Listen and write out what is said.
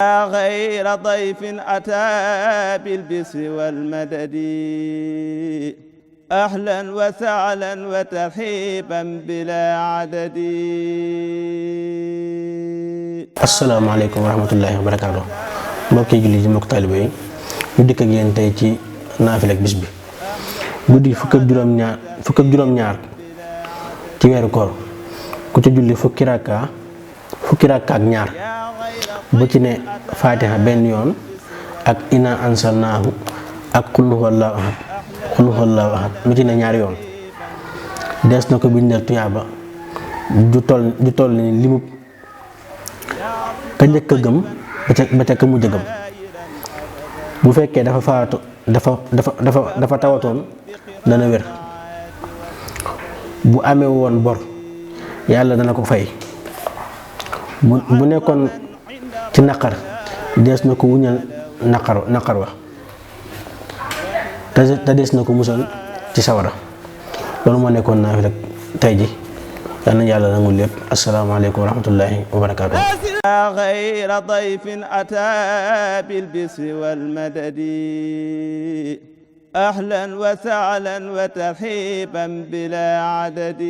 غير ضيف أتى بالبسر والمدد أهلا وسهلا وترحيبا بلا عدد. asalaamaaleykum wa rahmatullahi wa barakaatu mbokki julli ji mbokk taalibe yi ñu dikk ak yéen tey ci naafila ak bis bi guddi fukk ak juróom-ñaar ci weeru koor ku ci julli fukki rakka ak ñaar bu ci ne fatiha benn yoon ak inna ansalnaahu ak qul huwallahu ahad lu ci ne ñaari yoon des na ko bindal tuyaaba ju toll ni limub ka njëkk a gëm ba ca ka mujj a gëm. bu fekkee dafa faatu dafa tawatoon dana wér. bu amee woon bor yàlla dana ko fay. bu nekkoon ci naqar dees na ko wuñal naqar wa te dees na ko musal ci sawara. loolu moo nekkoon naa fi rek tey ji yal na yàlla nangul lépp. asalaamaaleykum wa rahmatullahi wa barakaatu. غير ضيف أتى بالبسر والمدد أهلا وسهلا وترحيبا بلا عدد.